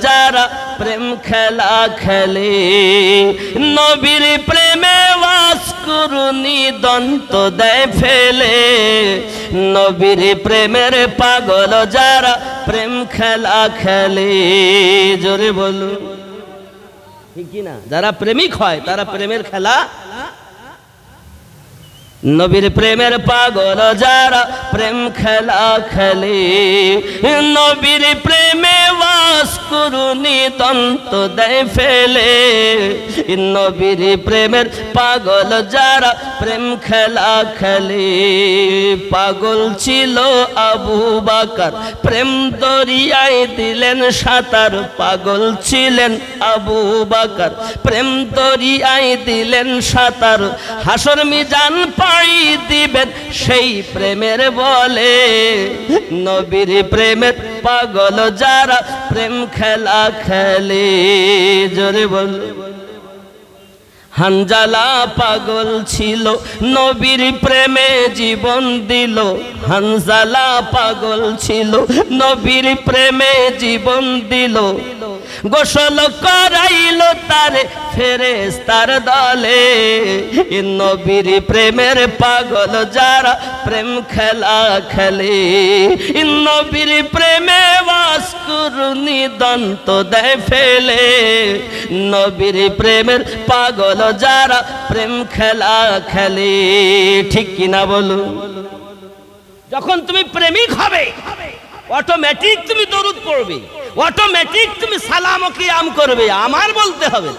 যারা প্রেম খেলা খেলে, নবীর প্রেমে ওয়াসকুরুনি দন্ত দেয় ফেলে। নবীর প্রেমের পাগল যারা প্রেম খেলা খেলে। জোরে বলুন ঠিক না? যারা প্রেমিক হয় তারা প্রেমের খেলা, নবীর প্রেমের পাগল যারা প্রেম খেলা খেলে। নবীর প্রেমে ওয়াসকুরুনি দন্ত দেয় ফেলে। নবীর প্রেমের পাগল যারা প্রেম খেলা খেলে। পাগল ছিল আবু বকর, প্রেম দরিয়ায় দিলেন সাঁতার। পাগল ছিলেন আবু বকর, প্রেম দরিয়ায় দিলেন সাঁতার। হাসর মিজান পাড়ি দিবেন সেই প্রেমের বলে। নবীর প্রেমের পাগল যারা প্রেম খেলা খেলে। জোরে বল। হানজালা পাগল ছিল নবীর প্রেমে জীবন দিল। হানজালা পাগল ছিল নবীর প্রেমে জীবন দিল। গোসল করাইল তারে ফেরেশতার দলে। নবীর প্রেমের পাগল যারা প্রেম খেলা খেলে। নবীর প্রেমে ওয়াসকুরুনি দন্ত দেয় ফেলে। নবীর প্রেমের পাগল যারা প্রেম খেলা খেলে। ঠিক কিনা বলো? যখন তুমি প্রেমিক হবে অটোমেটিক তুমি দরুদ পড়বে, অটোমেটিক তুমি সালাম ও কিয়াম করবে, আমার বলতে হবে।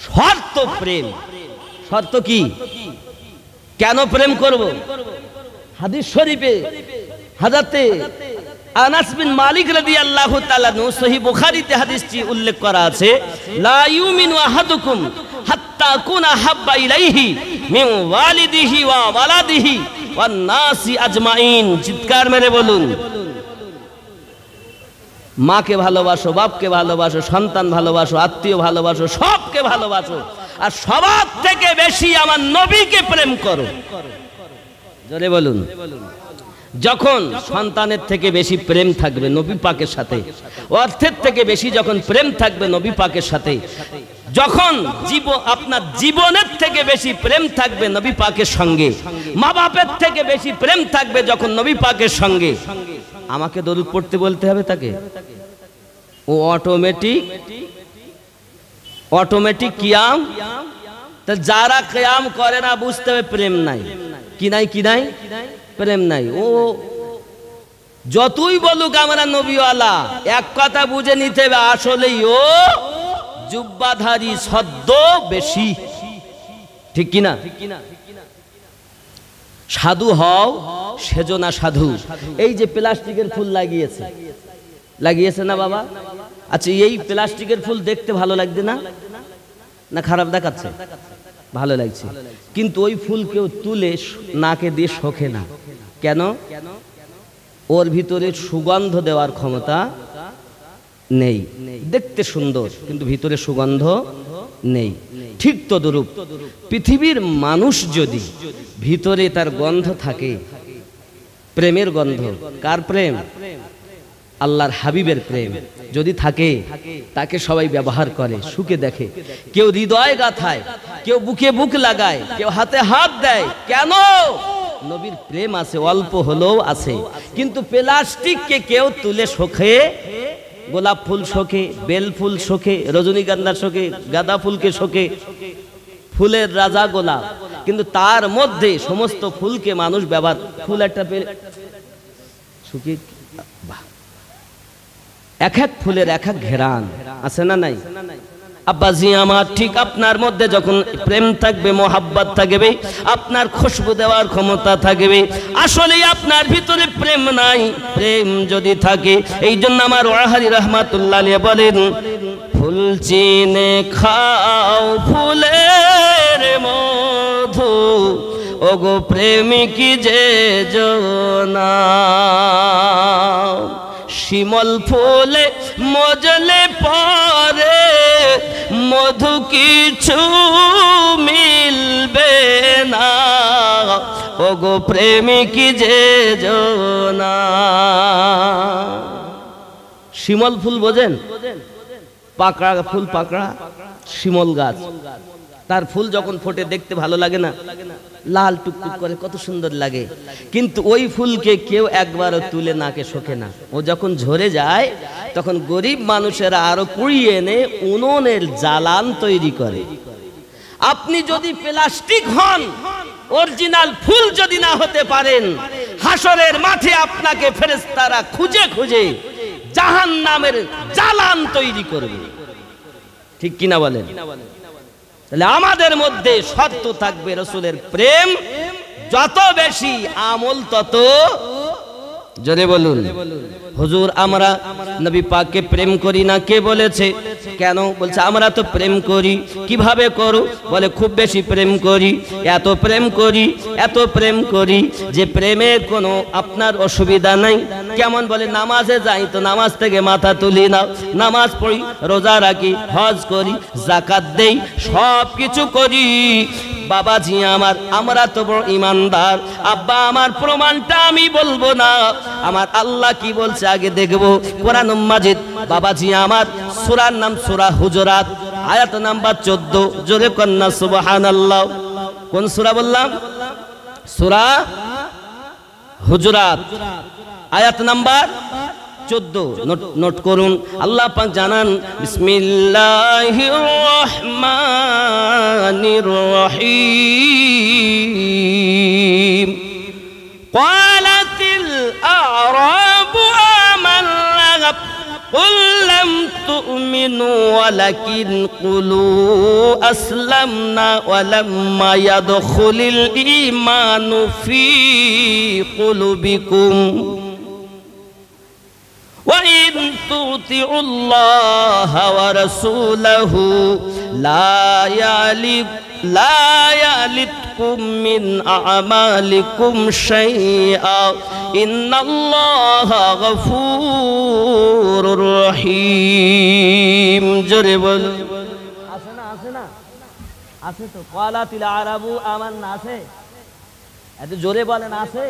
শর্ত প্রেম। শর্ত কি? কেন প্রেম করব? হাদিস শরীফে হযরতে আনাস বিন মালিক রাদিয়াল্লাহু তাআলা নু সহিহ বুখারীতে হাদিসটি উল্লেখ করা আছে, লা ইউমিনু আহাদুকুম হাত্তা কুনা হাব্বা ইলাইহি মিন ওয়ালিদিহি ওয়া ওয়ালাদিহি ওয়ান নাসি আজমাইন। চিৎকার মেরে বলুন। মাকে ভালোবাসো, বাপকে ভালোবাসো, সন্তান ভালোবাসো, আত্মীয় ভালোবাসো, সবকে ভালোবাসো, আর সবার থেকে বেশি আমার নবীকে প্রেম করো। জোরে বলুন। যখন সন্তানের থেকে বেশি প্রেম থাকবে নবী পাকের সাথে, অর্থের থেকে বেশি যখন প্রেম থাকবে নবী পাকের সাথে, যখন আপনার জীবনের থেকে বেশি প্রেম থাকবে নবী পাকের সঙ্গে, মা বাপের থেকে বেশি প্রেম থাকবে যখন নবী পাকের সঙ্গে, আমাকে দরুদ পড়তে বলতে হবে তাকে। ও অটোমেটিক কিয়াম। তা যারা কিয়াম করে না বুঝতে হবে প্রেম নাই। কি নাই? কি নাই? প্রেম নাই। ও যতই বলুক আমরা নবীওয়ালা, এক কথা বুঝে নিতে হবে আসলেই ও জুব্বাধারী সদ্য বেশি। ঠিক কিনা? সাধু হও সেজো না সাধু। এই যে প্লাস্টিকের ফুল লাগিয়েছে না বাবা? আচ্ছা, এই প্লাস্টিকের ফুল দেখতে ভালো লাগছে না? না খারাপ দেখাচ্ছে? ভালো লাগছে। কিন্তু ওই ফুল কেউ তুলে নাকে দিয়ে শোকে না। কেন? ওর ভিতরে সুগন্ধ দেওয়ার ক্ষমতা নেই। দেখতে সুন্দর কিন্তু ভিতরে সুগন্ধ নেই। ঠিক তদ্রূপ পৃথিবীর মানুষ যদি ভিতরে তার গন্ধ থাকে, প্রেমের গন্ধ, কার প্রেম? আল্লাহর হাবিবের প্রেম যদি থাকে, তাকে সবাই ব্যবহার করে, সুখে দেখে। কেউ হৃদয় গাথায়, কেউ বুকে বুক লাগায়, কেউ হাতে হাত দেয়। কেন? নবীর প্রেম আছে, অল্প হলেও আছে। কিন্তু প্লাস্টিককে কেউ তুলে শোকে, গোলাপ ফুল শোকে, বেল ফুল শোকে, রজনীগন্ধা শোকে, গাঁদা ফুলকে শোকে, ফুলের রাজা গোলাপ। কিন্তু তার মধ্যে সমস্ত ফুলকে মানুষ ব্যবহার, ফুল একটা শুকিয়ে, এক এক ফুলের এক এক ঘেরান আছে না নাই? আব্বাজি আমার, ঠিক আপনার মধ্যে যখন প্রেম থাকবে, মোহাব্বত থাকবে, আপনার খুশবু দেওয়ার ক্ষমতা থাকবে। আসলে আপনার ভিতরে প্রেম নাই। প্রেম যদি থাকে, এই জন্য আমার ওয়াহারি রহমাতুল্লাহ আলাইহি বলেন, ফুল চিনে খাও ফুলের মধু, ওগো প্রেমিক যে জনা। শিমল ফুলে মজলে পরে মধু কিছু মিলবে না, ওগো প্রেমিক যে জনা। শিমল ফুল বোঝেন? পাকড়া ফুল, পাকড়া শিমল গাছ, তার ফুল যখন ফোটে দেখতে ভালো লাগে না? লাল টুকটুক করে, কত সুন্দর লাগে। কিন্তু ওই ফুলকে কেউ একবারও তুলে নাকে শোকে না। ও যখন ঝরে যায় তখন গরিব মানুষেরা আরো কুড়িয়ে এনে উনুনের জ্বালান তৈরি করে। আপনি যদি প্লাস্টিক হন, অরিজিনাল ফুল যদি না হতে পারেন, হাসরের মাঠে আপনাকে ফেরেশতারা খুঁজে খুঁজে জাহান্নামের জ্বালান তৈরি করবে। ঠিক কিনা বলেন? তাহলে আমাদের মধ্যে শর্ত থাকবে রসুলের প্রেম, যত বেশি আমল তত। জোরে বলুন। হুজুর আমরা নবী পাককে প্রেম করি না, কে বলেছে? কেন? বলছে আমরা তো প্রেম করি। কিভাবে করো? বলে খুব বেশি প্রেম করি, এত প্রেম করি, এত প্রেম করি যে প্রেমের কোনো আপনার অসুবিধা নাই। কেমন? বলে নামাজে যাই তো নামাজ থেকে মাথা তুলি না, নামাজ পড়ি, রোজা রাখি, হজ করি, যাকাত দেই, সব কিছু করি। বাবাজি আমার, আমরা তো বড় ইমানদার। আব্বা আমার প্রমাণটা আমি বলবো না, আমার আল্লাহ কি বলছে আগে দেখবো। কোরআন মাজিদ বাবাজি আমার, সূরার নাম সূরা হুজুরাত, আয়াত নাম্বার 14। জোরে কন্যা সুবহানাল্লাহ। কোন সূরা বললাম? সূরা হুজুরাত, আয়াত নাম্বার 14। নোট করুন। আল্লাহ পাক জানান, বিসমিল্লাহির রহমানির রহিম। ক্বালাতিল আ'রাবু আমান্না কুল লাম তু'মিনু ওয়ালাকিন কুলু আসলামনা ওয়ালাম্মা ইয়াদখুলিল ঈমানু ফি কুলুবিকুম وَإِن تُطِيعُوا اللَّهَ وَرَسُولَهُ لَا يَلِتْكُم مِّنْ أَعْمَالِكُمْ شَيْئًا إِنَّ اللَّهَ غَفُورٌ رَّحِيمٌ। জোরে বলুন। আছে না? আছে না? আছে তো। ক্বালাতিল আরাবু আমান্না আছে। এত জোরে বলেন আছে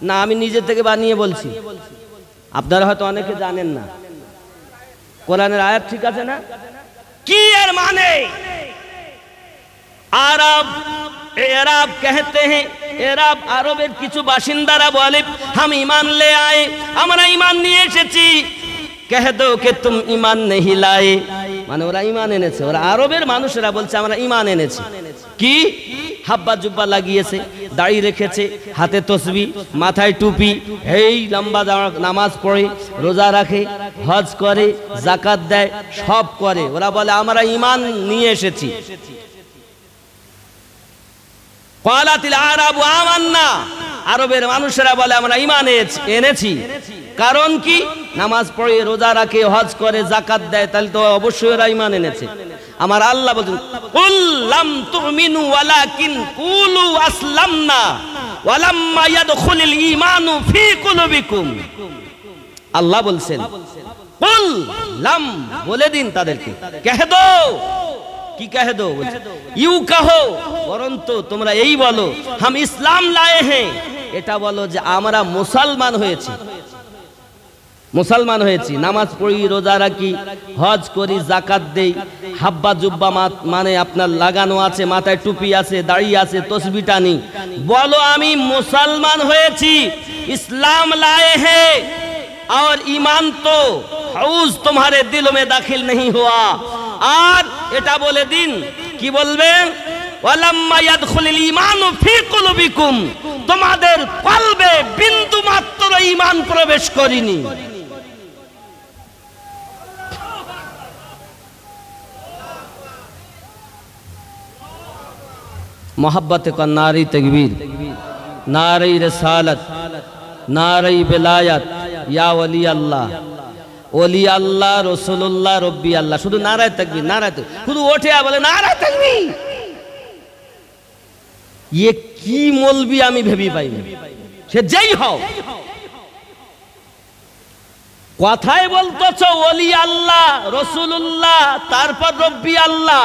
না? আমি নিজে থেকে বানিয়ে বলছি, আপনারা হয়তো অনেকে জানেন না। কোরআনের আয়াত ঠিক আছে না? কি এর মানে? আরব, এরাব कहते हैं, এরাব আরবের কিছু বাসিন্দারা বলে हम ईमान ले आए, আমরা ঈমান নিয়ে এসেছি। कह दो कि तुम ईमान नहीं लाए, মানে ওরা ঈমান এনেছে। ওরা আরবের মানুষেরা বলছে আমরা ঈমান এনেছি। কি? হাব্বা জুব্বা লাগিয়েছে, দাড়ি রেখেছে, হাতে তসবিহ, মাথায় টুপি, এই লম্বা নামাজ পড়ে, রোজা রাখে, হজ করে, যাকাত দেয়, সব করে। ওরা বলে আমরা ঈমান নিয়ে এসেছি। ক্বালাতিল আরাবু আমান্না, আরবের মানুষেরা বলে আমরা ঈমান এনেছি। কারণ কি? নামাজ পড়ে, রোজা রাখে, হজ করে, যাকাত দেয়, তাহলে তো অবশ্যই ওরা ঈমান এনেছে। আমার আল্লাহ বলেন কুল লাম তুমিনু ওয়ালাকিন কুলু আসলামনা ওয়ালাম্মা ইয়াদখুলিল ঈমানু ফি কুলুবিকুম। আল্লাহ বলছেন কুল লাম, বলে দিন তাদেরকে, কহ দো। কি কহ দো? ইউ কহো, বরন্ত তোমরা এই বলো, হাম ইসলাম লায়ে হ্যাঁ, এটা বলো যে আমরা মুসলমান হয়েছি, মুসলমান হয়েছি, নামাজ পড়ি, রোজা রাখি, হজ করি, যাকাত দেই, হাব্বা জুব্বা মানে আপনার লাগানো আছে, মাথায় টুপি আছে, দাড়ি আছে, তসবিহ টানি, বলো আমি মুসলমান হয়েছি, ইসলাম লায়ে हैं। और ईमान तो हौज तुम्हारे दिलों में दाखिल नहीं हुआ। আর এটা বলে দিন, কি বলবেন? ওয়ালাম্মা ইয়াদখুলিল ঈমানু ফি কুলুবিকুম, তোমাদের কলবে বিন্দু মাত্র ঈমান প্রবেশ করেনি। मोहब्बत का नारी तकबीर, नारी रसालत, नारी बिलायत, या वली अल्लाह, ওলি আল্লাহ, রসুল্লাহ, রব্বি আল্লাহ। শুধু নারায়ে তাকবীর, নারায়ে তাকবীর, শুধু ওঠে আর বলে নারায়ে তাকবীর। ये কি মৌলবি আমি ভেবে পাই না। সে যেই হও, কথাই বলতেছ ওলি আল্লাহ, রসুল্লাহ, তারপর রব্বি আল্লাহ।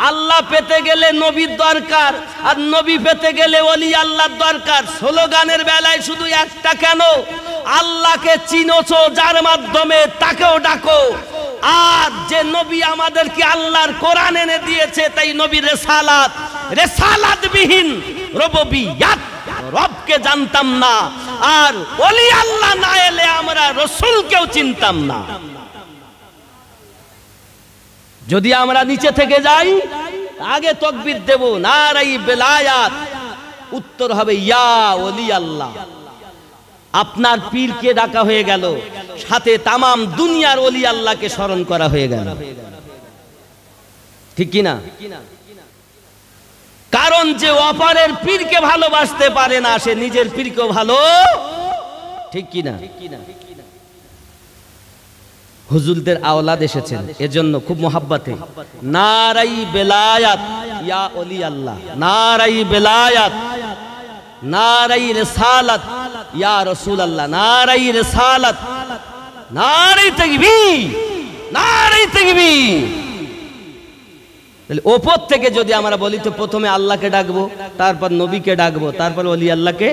আল্লাহ পেতে গেলে নবীর দরকার, আর নবী পেতে গেলে ওলি আল্লাহর দরকার। স্লোগানের বেলায় শুধু একটা কেন, আল্লাহকে চিনোছো যার মাধ্যমে তাকেও ডাকো। আর যে নবী আমাদেরকে আল্লাহর কোরআন এনে দিয়েছে, তাই নবীর রেসালাত বিহীন রুবুবিয়্যাত, রবকে জানতাম না। আর ওলি আল্লাহ না এলে আমরা রাসূলকেও চিনতাম না। যদি আমরা নিচে থেকে যাই, আগে তাকবীর দেব, নারাই বেলায়াত, উত্তর হবে ইয়া ওলি আল্লাহ। আপনার পীরকে ডাকা হয়ে গেল, সাথে তামাম দুনিয়ার ওলি আল্লাহকে স্মরণ করা হয়ে গেল, ঠিক কি না? কারণ যে অপরের পীরকে ভালোবাসতে পারে না, সে নিজের পীরকেও ভালো, ঠিক কি না? হুজুরদের আওলাদ এসেছেন, এজন্য খুব মোহাব্বতে নারাই বেলায়াত ইয়া ওলি আল্লাহ, নারাই বেলায়াত, নারাই রিসালাত ইয়া রাসূল আল্লাহ, নারাই রিসালাত, নারাই তাকবীর, নারাই তাকবীর। তাহলে ওপর থেকে যদি আমরা বলি তো প্রথমে আল্লাহকে ডাকবো, তারপর নবীকে ডাকবো, তারপর ওলি আল্লাহকে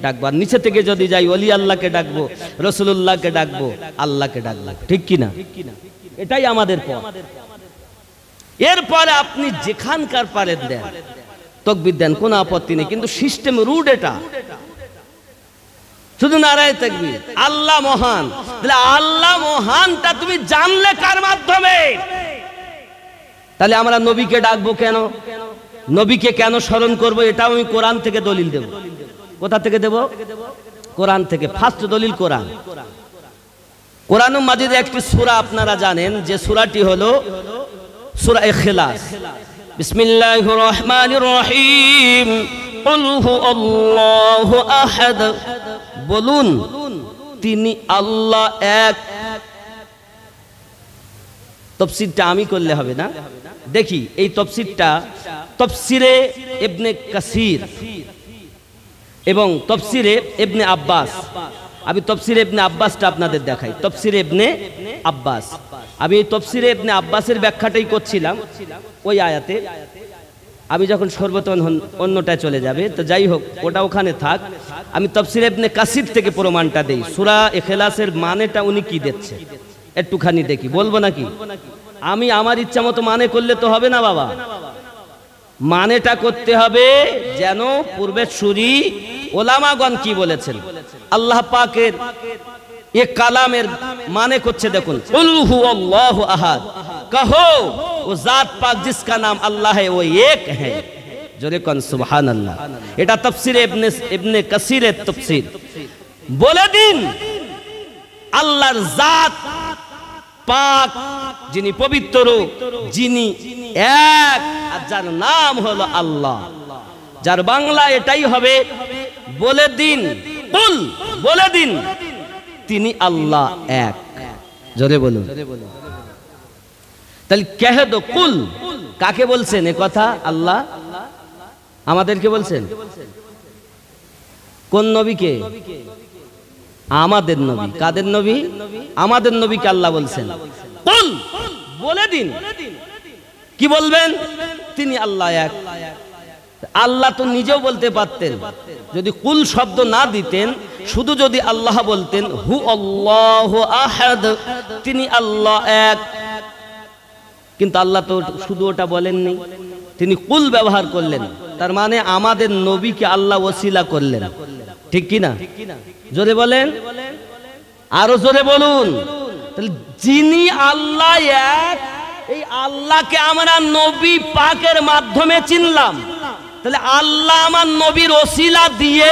ডাকবো। আর নিচে থেকে যদি যাই, ওলি আল্লাহকে ডাকবো, রাসূলুল্লাহকে ডাকবো, আল্লাহকে ডাকবো, ঠিক কি না? এটাই আমাদের পথ। এরপরে আপনি যেখানকার পারেন দেন, তাকবীর দেন, কোনো আপত্তি নেই, কিন্তু সিস্টেম রুট এটা। শুধু নারায়ে তাকবীর, আল্লাহ মহান। তাহলে আল্লাহ মহানটা তুমি জানলে কার মাধ্যমে? তাহলে আমরা নবীকে ডাকবো কেন, নবীকে কেন স্মরণ করবো? এটাও আমি কোরআন থেকে দলিল দেব। কোথা থেকে দেব? কোরআন থেকে। ফার্স্ট দলিল কোরআন। কোরআনুল মাজিদে একটি সূরা আপনারা জানেন, যে সূরাটি হলো সূরা ইখলাস। বিসমিল্লাহির রহমানির রহিম। কুল হুয়াল্লাহু আহাদ, বলুন তিনি আল্লাহ এক। তাফসীরটা আমি করলে হবে না, দেখি এই তাফসীরটা তাফসীরে ইবনে কাসির এবং তাফসীরে ইবনে আব্বাস। আমি তাফসীরে ইবনে আব্বাসটা আপনাদের দেখাই। তাফসীরে ইবনে আব্বাস, আমি এই তাফসীরে ইবনে আব্বাসের ব্যাখ্যাটাই করছিলাম ওই আয়াতে। আমি যখন সর্বতন অন্যটায় চলে যাবে, তো যাই হোক, ওটা ওখানে থাক। আমি তাফসীরে ইবনে কাসির থেকে প্রমাণটা দেই। সূরা ইখলাসের মানেটা উনি কি দিচ্ছে একটুখানি দেখি, বলবো নাকি? আমি আমার ইচ্ছা মতো মানে করলে তো হবে না বাবা, মানেটা করতে হবে যেন পূর্বের সুরি ওলামাগণ কি বলেছেন। আল্লাহ পাকের এ কালামের মানে করছে, দেখুন, কুল হুয়াল্লাহু আহাদ, কहो वो जात पाक जिसका नाम अल्लाह है वो एक है। जोरे कौन सुबहानअल्लाह। এটা তাফসীরে ইবনে কাসিরের তাফসীর। বলে দিন আল্লাহর জাত পাক, যিনি পবিত্র, যিনি এক, আর যার নাম হলো আল্লাহ, যার বাংলা এটাই হবে, বলে দিন, কুল, বলে দিন তিনি আল্লাহ এক। জোরে বলুন। তাহলে কহ দো কুল, কাকে বলছেন এ কথা? আল্লাহ আমাদেরকে বলছেন। কোন নবীকে? আমাদের নবী। কাদের নবী? আমাদের নবীকে আল্লাহ বলছেন কুল, বলে দিন। কি বলবেন? তিনি আল্লাহ এক। আল্লাহ তো নিজেও বলতে পারতেন, যদি কুল শব্দ না দিতেন, শুধু যদি আল্লাহ বলতেন হু আল্লাহু আহাদ, তিনি আল্লাহ এক। কিন্তু আল্লাহ তো শুধু ওটা বলেননি, তিনি কুল ব্যবহার করলেন। তার মানে আমাদের নবীকে আল্লাহ ওসিলা করলেন, ঠিক কি না? জোরে বলেন, আরো জোরে বলুন। তাহলে যিনি আল্লাহ এক, এই আল্লাহকে আমরা নবী পাকের মাধ্যমে চিনলাম। তাহলে আল্লাহ আমার নবীর ওসিলা দিয়ে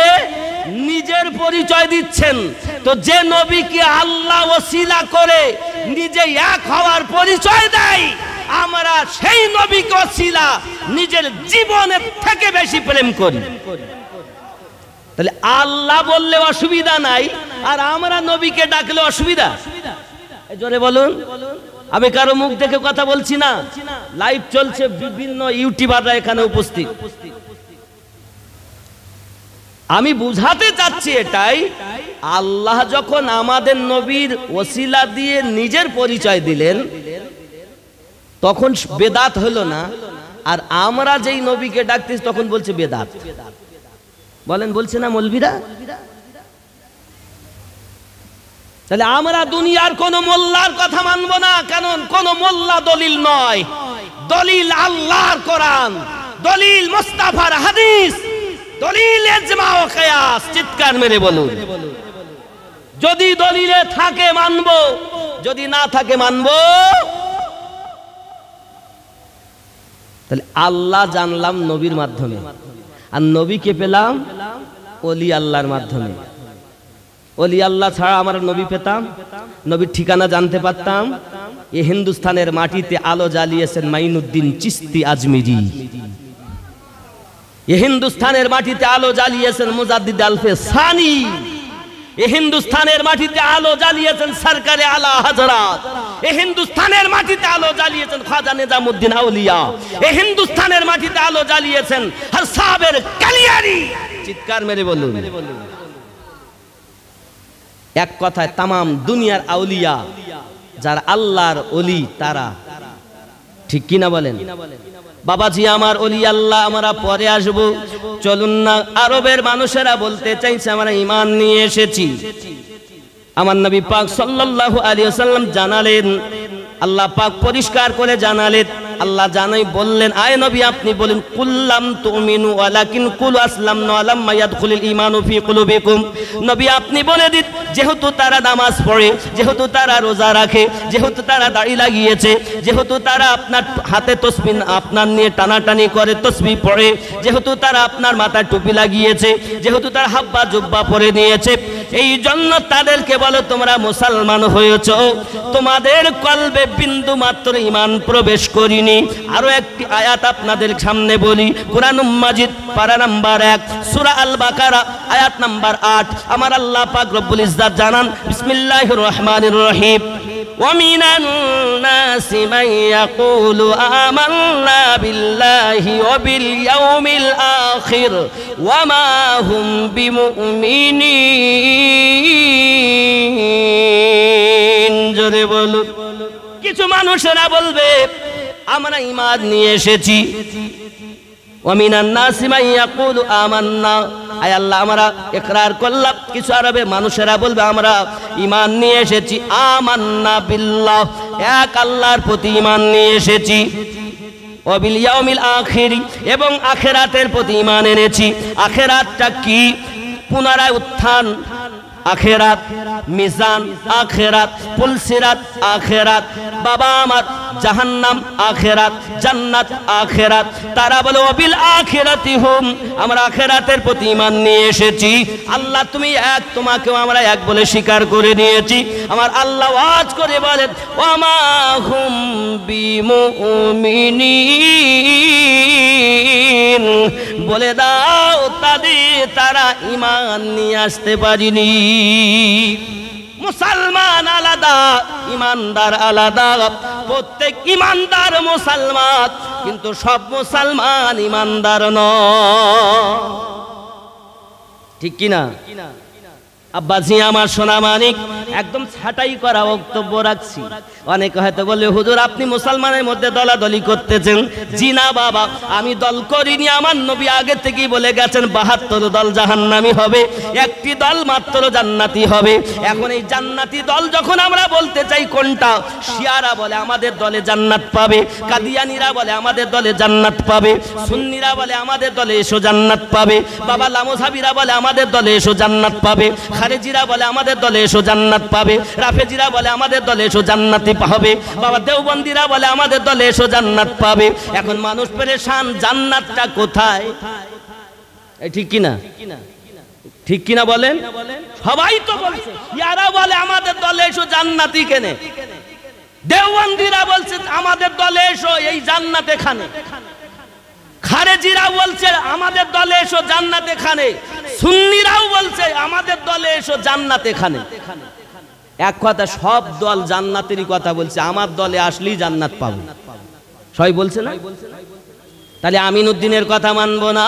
নিজের পরিচয় দিচ্ছেন। তো যে নবীকে আল্লাহ ওসিলা করে নিজে এক হওয়ার পরিচয় দেয়, আমরা সেই নবীকে ওসিলা নিজের জীবনের থেকে বেশি প্রেম করি। তাহলে আল্লাহ বললে অসুবিধা নাই, আর আমরা নবীকে ডাকলে অসুবিধা? জোরে বলুন। আমি কারো মুখ দেখে কথা বলছি না, লাইভ চলছে, বিভিন্ন ইউটিউবাররা এখানে উপস্থিত। আমি বুঝাতে চাচ্ছি এটাই, আল্লাহ যখন আমাদের নবীর ওসিলা দিয়ে নিজের পরিচয় দিলেন, তখন বেদাত হলো না। আর আমরা যেই নবীকে ডাকতেছি তখন বলছে বেদাত। বলেন, বলছে না মৌলবীরা? তাহলে আমরা দুনিয়ার কোন মোল্লার কথা মানব না, কারণ কোন মোল্লা দলিল নয়, দলিল আল্লাহর কোরআন, দলিল মুস্তাফার হাদিস, দলিল ইজমা ও কিয়াস। চিৎকার মেরে বলুন, যদি দলিলে থাকে মানব, যদি না থাকে মানব। তাহলে আল্লাহ জানলাম নবীর মাধ্যমে, আর নবীকে পেলাম ওলি আল্লাহর মাধ্যমে। ওলি আল্লাহ ছাড়া আমরা নবী পেতাম, নবীর ঠিকানা জানতে পারতাম। এই হিন্দুস্তানের মাটিতে আলো জ্বালিয়েছেন মাইনুদ্দিন চিশতি আজমিরি, এই হিন্দুস্তানের মাটিতে আলো জ্বালিয়েছেন মুজাদ্দিদ আলফে সানি, এই হিন্দুস্তানের মাটিতে আলো জ্বালিয়েছেন সরকারে আলা হযরত, এই হিন্দুস্তানের মাটিতে আলো জ্বালিয়েছেন খাজা নিজামুদ্দিন আউলিয়া, এই হিন্দুস্তানের মাটিতে আলো জ্বালিয়েছেন হর সাহেবের কালিয়ারি। চিৎকার মেরে বলুন। এক কথায় তামাম দুনিয়ার আউলিয়া যারা আল্লাহর ওলি তারা, ঠিক কিনা বলেন? বাবাজি আমার, ওলি আল্লাহ আমরা পরে আসবো, চলুন না। আরবের মানুষেরা বলতে চাইছে আমরা ঈমান নিয়ে এসেছি। আমার নবী পাক সাল্লাল্লাহু আলাইহি ওয়াসাল্লাম জানালেন, আল্লাহ পাক পরিষ্কার করে জানালেন, আল্লাহ জানাই বললেন, আয় নবী আপনি বলেন, কুল্লাম তুমিনু ওয়ালাকিন কুলু আসলামনা লাম্মা ইয়াদখুলুল ঈমানু ফি কুলুবিকুম। নবী আপনি বলে দিন, যেহেতু তারা নামাজ পড়ে, যেহেতু তারা রোজা রাখে, যেহেতু তারা দাড়ি লাগিয়েছে, যেহেতু তারা আপনার হাতে তসবিহ আপনার নিয়ে টানাটানি করে তসবিহ পড়ে, যেহেতু তারা আপনার মাথায় টুপি লাগিয়েছে, যেহেতু তারা হাব্বা জুব্বা পরে নিয়েছে, এই জন্য তাদেরকে বলো তোমরা মুসলমান হয়েছ, তোমাদের কলবে বিন্দু মাত্র ঈমান প্রবেশ করিনি। আরো একটি আয়াত আপনাদের সামনে বলি, কুরআন মাজিদ পারা নাম্বার 1 সূরা আল বাকারা আয়াত নাম্বার 8। আমার আল্লাহ পাক রব্বুল ইজ্জাত জানান, বিসমিল্লাহির রহমানির রহিম, وَمِنَ النَّاسِ مَن يَقُولُ آمَنَّا بِاللَّهِ وَبِالْيَوْمِ الْآخِرِ وَمَا هُمْ بِمُؤْمِنِينَ। জোরে বলুন। কিছু মানুষেরা বলবে আমরা ঈমান নিয়ে এসেছি। وَمِنَ النَّاسِ مَن يَقُولُ آمَنَّا, আয় আল্লাহ আমরা ইকরার করলাম। কিছু আরবে মানুষেরা বলবে আমরা ঈমান নিয়ে এসেছি, আমান্না বিল্লাহ, এক আল্লাহর প্রতি ঈমান নিয়ে এসেছি, ওয়া বিল ইয়াউমিল আখির, এবং আখিরাতের প্রতি ঈমান এনেছি। আখিরাতটা কি? পুনরায় উত্থান, আখিরাত, মিজান আখিরাত, পুলসিরাত আখিরাত, বাবা আমার জাহান্নাম আখিরাত, জান্নাত আখিরাত। তারা বলে ওয়াবিল আখিরাতি হুম, আমরা আখিরাতের প্রতি ঈমান নিয়ে এসেছি। আল্লাহ তুমি এক, তোমাকেও আমরা এক বলে স্বীকার করে নিয়েছি। আমার আল্লাহ ওয়াজ করে বলেন, ওয়ামা হুম বিমুমিনিন, বলে দাও তারা ঈমান নিয়ে আসতে পারিনি। মুসলমান আলাদা, ইমানদার আলাদা। প্রত্যেক ইমানদার মুসলমান, কিন্তু সব মুসলমান ইমানদার নয়। ঠিক কিনা? আব্বাজি আমার সোনা মানিক, একদম ছাঁটাই করা বক্তব্য রাখছি। অনেকে হয়তো বলে হুজুর আপনি মুসলমানের মধ্যে দলাদলি করতেছেন। জি না বাবা, আমি দল করিনি। আমার নবী আগে থেকেই বলে গেছেন 72 দল জাহান্নামী হবে, একটি দল মাত্র জান্নাতি হবে। এখন এই জান্নাতি দল যখন আমরা বলতে চাই কোনটা, শিয়ারা বলে আমাদের দলে জান্নাত পাবে, কাদিয়ানীরা বলে আমাদের দলে জান্নাত পাবে, সুন্নিরা বলে আমাদের দলে এসো জান্নাত পাবে, বাবা লামোসাবিরা বলে আমাদের দলে এসো জান্নাত পাবে, খারেজিরা বলে আমাদের দলে এসো জান্নাত পাবে, রাফেজিরা বলে আমাদের দলে এসো জান্নাতি পাবে, বাবা দেওবন্দিরা বলে আমাদের দলে এসো জান্নাত পাবে। এখন মানুষ পেরেশান, জান্নাতটা কোথায়? ঠিক কিনা? ঠিক কিনা বলেন? সবাই তো বলছে, ইয়ারা বলে আমাদের দলে এসো জান্নাতি কেনে, দেওবন্দিরা বলছে আমাদের দলে এসো এই জান্নাত এখানে, খারেজিরা বলছে আমাদের দলে এসো জান্নাত এখানে, সুন্নিরাও বলছে আমাদের দলে এসো জান্নাত এখানে। এক কথা সব দল জান্নাতেরই কথা বলছে, আমার দলে আসলেই জান্নাত পাবো, সবাই বলছে না? তাহলে আমিনউদ্দিনের কথা মানবো না?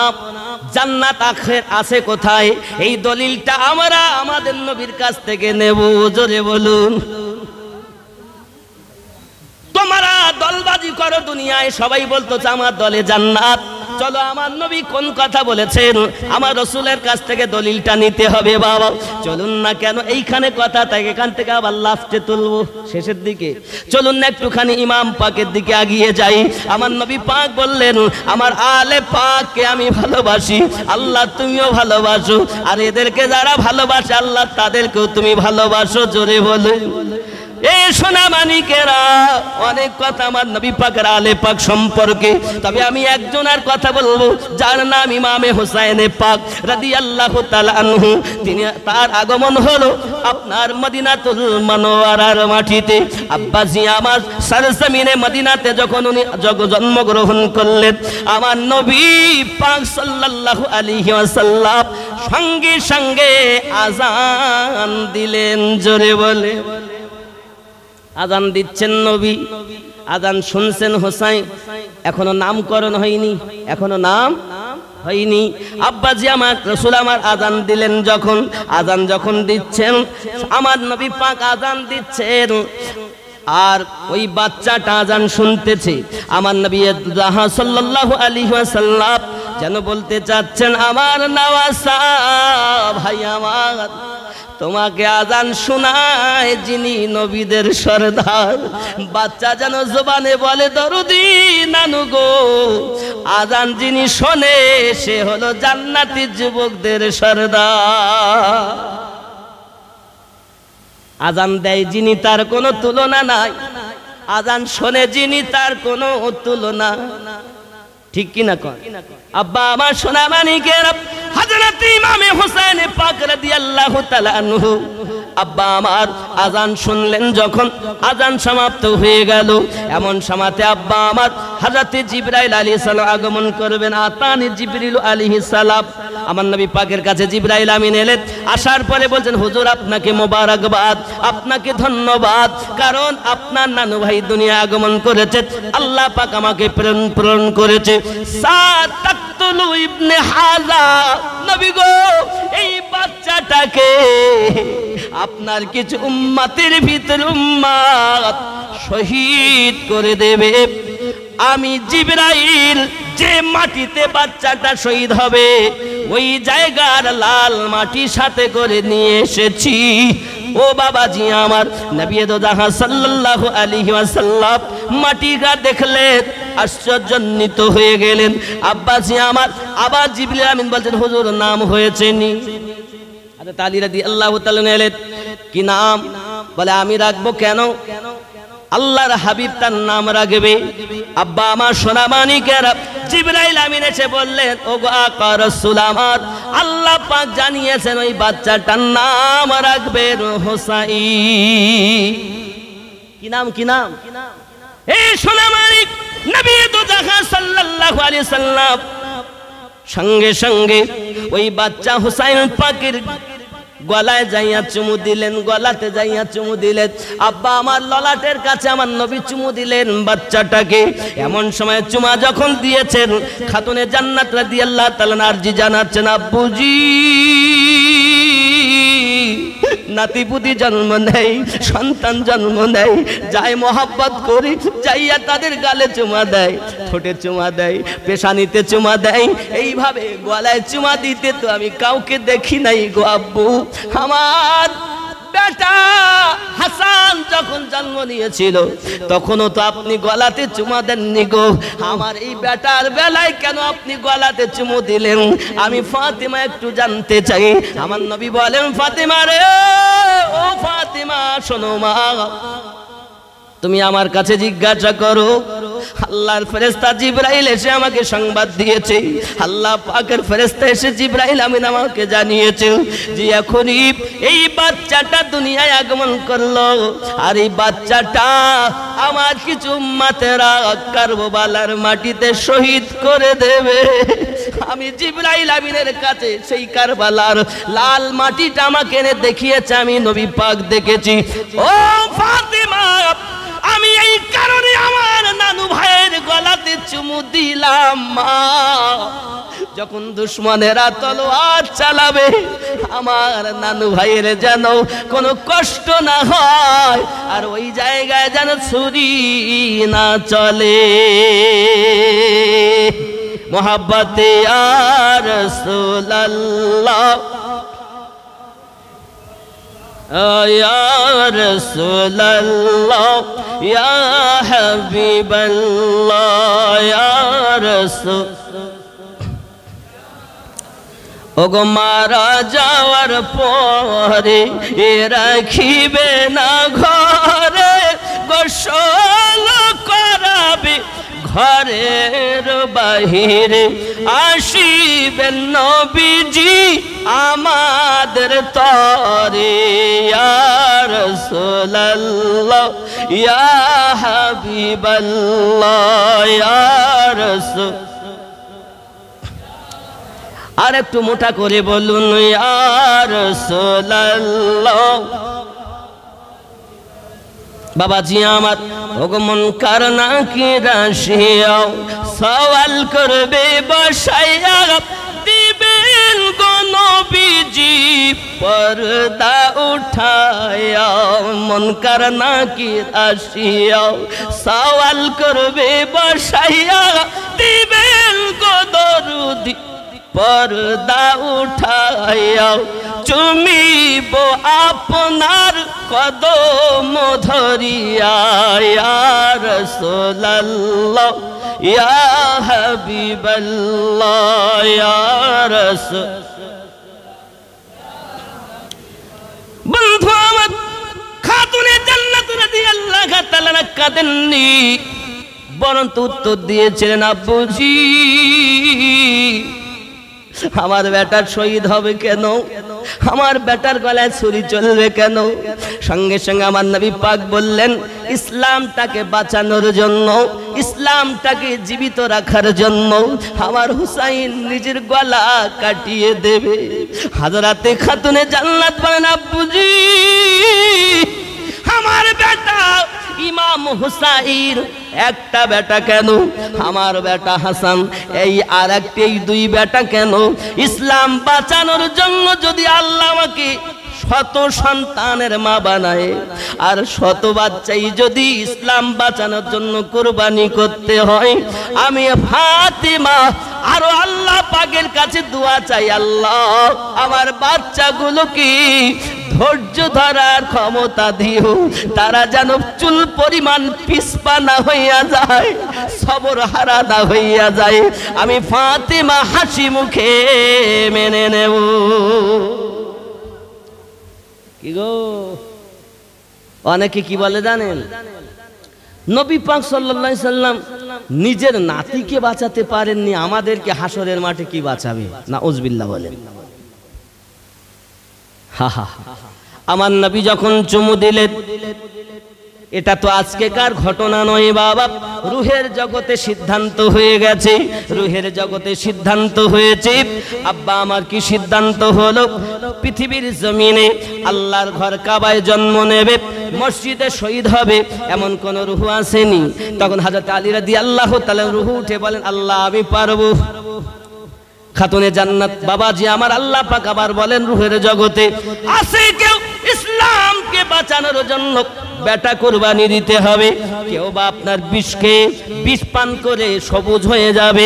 জান্নাত আখের আছে কোথায়? এই দলিলটা আমরা আমাদের নবীর কাছ থেকে নেব। জোরে বলুন। তোমরা দলবাজি করো দুনিয়ায়, সবাই বলতো আমার দলে জান্নাত, চলো আমার নবী কোন কথা বলেছেন আমার রাসূলের কাছ থেকে দলিলটা নিতে হবে বাবা। চলুন না, কেন এইখানে কথা থাকে, এখান থেকে আবার লাস্টে তুলবো শেষের দিকে। চলুন না একটুখানি ইমাম পাকের দিকে এগিয়ে যাই। আমার নবী পাক বললেন, আমার আলে পাককে আমি ভালোবাসি, আল্লাহ তুমিও ভালোবাসো, আর এদেরকে যারা ভালোবাসে আল্লাহ তাদেরকেও তুমি ভালোবাসো। জোরে বলে এই সোনা মানিকেরা, অনেক কথা আমার নবী পাকের আলে পাক সম্পর্কে, তবে আমি একজনের কথা বলবো যার নাম ইমামে হোসাইনে পাক রাদিয়াল্লাহু তাআলা আনহু। তিনি তার আগমন হলো আপনার মদিনাতুল মুনাওয়ারার মাটিতে। আব্বাজি আমার সরজমিনে মদিনাতে যখন উনি জন্মগ্রহণ করলেন, আমার নবী পাক সাল্লাল্লাহু আলাইহি ওয়াসাল্লাম সঙ্গে সঙ্গে আযান দিলেন। জোরে বলে আজান দিচ্ছেন নবী, আজান শুনছেন হোসাইন, এখনো নামকরণ হয়নি, এখনো নাম হয়নি। আব্বাজি আমার রাসূল আমার আজান দিলেন, যখন আজান যখন দিচ্ছেন আমার নবী পাক আজান দিচ্ছেন, আর ওই বাচ্চাটা আজান শুনতেছে। আমার নবী সাল্লাল্লাহু আলাইহি ওয়াসাল্লাম যেন বলতে চাচ্ছেন, আমার নওয়াসা ভাই আমার, তোমাকে আজান শোনায় যিনি নবীদের সরদার। বাচ্চা যেন জবানে বলে, দরুদি নানু গো, আজান যিনি শোনে সে হলো জান্নাতি যুবকদের সরদার। আজান দেয় যিনি তার কোনো তুলনা নাই, আজান শোনে যিনি তার কোনো তুলনা। ঠিক কিনা কর আব্বা আমার সোনা মানিকের হযরত ইমামে হোসেন পাক রাদিয়াল্লাহু তাআলা আনহু, আব্বা আমার আজান শুনলেন, যখন আজান সমাপ্ত হয়ে গেল এমন সময়তে আব্বা আমার হযরত জিবরাইল আলাইহিস সালাম আগমন করবেন। আতানি জিবরিল আলাইহিস সালাম, আমার নবী পাকের কাছে জিবরাইল আমিন এলেন। আসার পরে বলছেন, হুজুর আপনাকে মোবারকবাদ, আপনাকে ধন্যবাদ, কারণ আপনার নানু ভাই দুনিয়া আগমন করেছে, আল্লাহ পাক আমাকে প্রেরণ করেছে। সাতাকতুলু ইবনে হাজা, নবী গো এই বাচ্চাটাকে আপনার কিছু উম্মতের ভিতর উম্মত শহীদ করে দেবে। আমি জিবরাইল যে মাটিতে বাচ্চাটা শহীদ হবে ওই জায়গার লাল মাটি সাথে করে নিয়ে এসেছি। ও বাবাজি আমার, নবী দো জাহান সাল্লাল্লাহু আলাইহি ওয়াসাল্লাম মাটিটা দেখলেন, আশ্চর্যান্বিত হয়ে গেলেন। আব্বাজি আমার আবার জিবরিল আমিন বলছেন, হুজুর নাম হয়েছে নি? আরে তালি রাদিয়াল্লাহু তাআলা এলেন, কি নাম? বলে আমি রাখবো। কেন? আল্লাহর হাবিব তার নাম রাখবে। আব্বা আমার সোনা মানিকেরা, জিবরাইল আমিন এসে বললেন, ও গো আকা রাসূল আমার, আল্লাহ পাক জানিয়েছেন ওই বাচ্চাটার নাম রাখবেন হোসাইন। কি নাম? কি নাম? এই সোনা মানিক নবী দো জাহান সাল্লাল্লাহু আলাইহি সাল্লাম সঙ্গে সঙ্গে ওই বাচ্চা হোসাইন পাকের গলায় যাইয়া চুমু দিলেন, গলাতে যাইয়া চুমু দিলেন। আব্বা আমার ললাটের কাছে আমার নবী চুমু দিলেন বাচ্চাটাকে। এমন সময় চুমা যখন দিয়েছেন, খাতুনে জান্নাত রাদিয়াল্লাহু তাআলা আরজি জানাচ্ছেন, আব্বুজি নাতিপুতি জন্ম নেই, সন্তান জন্ম নেই, যাই মহাব্বত করি যাইয়া তাদের গালে চুমা দেয়, ঠোঁটে চুমা দেয়, পেশানিতে চুমা দেয়, এইভাবে গলায় চুমা দিতে তো আমি কাউকে দেখি নাই গো আব্বু। আমার বেটা হাসান যখন জন্ম নিয়েছিল তখনও তো আপনি গলাতে চুমা দেননি গো, আমার এই বেটার বেলায় কেন আপনি গলাতে চুমু দিলেন? আমি ফাতিমা একটু জানতে চাই। আমার নবী বলেন, ফাতিমা রে, ও ফাতিমা শোনো মা, তুমি আমার কাছে জিজ্ঞাসা করো। আল্লাহর ফেরেশতা জিবরাইল এসে আমাকে সংবাদ দিয়েছে, আল্লাহ পাকের ফেরেশতা এসে জিবরাইল আমিন আমাকে জানিয়েছে যে এখনই এই বাচ্চাটা দুনিয়ায় আগমন করলো, আর এই বাচ্চাটা আমার কিছু উম্মতেরা কারবালার মাটিতে শহীদ করে দেবে। আমি জিবরাইল আমিনের কাছে সেই কারবালার লাল মাটিটা আমাকে এনে দেখিয়েছে, আমি নবী পাক দেখেছি। ও ফাতিমা, আমি এই কারণে আমার নানু ভাইয়ের গলাতে চুমু দিলাম মা, যখন দুশ্মনেরা তলোয়ার চালাবে আমার নানু ভাইয়ের যেন কোনো কষ্ট না হয়, আর ওই জায়গায় যেন ছুরি না চলে। मोहब्बत या रसूल अल्लाह या रसूल अल्लाह या हबीब अल्लाह या रसूल ओगो मारा जावर परे ए राखिबे ना घरे गोसल कराबे घरेर बाहिरे आशिबेन नबीजी आमादेर तरे या रसूलल्लाह या हबीबल्लाह या रसूल আর একটু মোটা করে বলুন ইয়া রাসূলুল্লাহ বাবাজি আমার ওগমন করনা কি রাশিয়াও সওয়াল করবে বসাইয়া দিবেন গো নবীজি পর্দা উঠায়া মন করনা কি রাশিয়াও সওয়াল করবে বসাইয়া দিবেন গো দরুদি पर्दा उठाया चुमिब आपनार कदम धरिया या रसूलल्लाह या हबीबल्लाह या रसूल बंधु आमद खातुने जन्नत রাদিয়াল্লাহু তাআলা কাঁদেননি বরঞ্চ উত্তর দিয়েছিলেন আব্বুজি আমার বেটার শহীদ হবে কেন আমার বেটার গলায় ছুরি চলবে কেন সঙ্গে সঙ্গে আমার নবী পাক বললেন ইসলামটাকে বাঁচানোর জন্য ইসলামটাকে জীবিত রাখার জন্য আমার হুসাইন নিজের গলা কাটিয়ে দেবে হযরতে খাতুনে জান্নাত বলেন আব্বুজি আমার বেটা ইমাম হুসাইন একটা বেটা কেন আমার বেটা হাসান এই আরেকটি এই দুই বেটা কেন ইসলাম বাঁচানোর জন্য যদি আল্লাহ আমাকে শত সন্তানের মা বানায় আর শত বাচ্চাই যদি ইসলাম বাঁচানোর জন্য কুরবানি করতে হয় আমি ফাতিমা আর আল্লাহ পাকের কাছে দোয়া চাই আল্লাহ আমার বাচ্চাগুলোকে ধৈর্য ধরার ক্ষমতা দিও তারা যেন চুল পরিমাণ পিছপা না হইয়া যায় সবর হারা না হইয়া যায় আমি ফাতিমা হাসি মুখে মেনে নেব কি গো অনেকে কি বলে জানেন নবী পাক সাল্লাল্লাহু আলাইহি সাল্লাম নিজের নাতিকে বাঁচাতে পারেননি আমাদেরকে হাসরের মাঠে কি বাঁচাবে নাউজুবিল্লাহ বলেন হা হা আমার নবী যখন চুমু দিলেন এটা তো আজকেকার ঘটনা নয় বাবা রূহের জগতে সিদ্ধান্ত হয়ে গেছে রূহের জগতে সিদ্ধান্ত হয়েছে আব্বা আমার কি সিদ্ধান্ত হলো পৃথিবীর জমিনে আল্লাহর ঘর কাবায় জন্ম নেবে মসজিদে শহীদ হবে এমন কোন রূহ আসেনি তখন হযরত আলী রাদিয়াল্লাহু তাআলা রূহ উঠে বলেন আল্লাহ আমি পারবো খাতুনে জান্নাত বাবাজি আমার আল্লাহ পাক আবার বলেন রূহের জগতে আছে কেউ ইসলামকে বাঁচানোর জন্য বেটা কুরবানি দিতে হবে কেউ বা আপনার বিষকে বিষ পান করে সবুজ হয়ে যাবে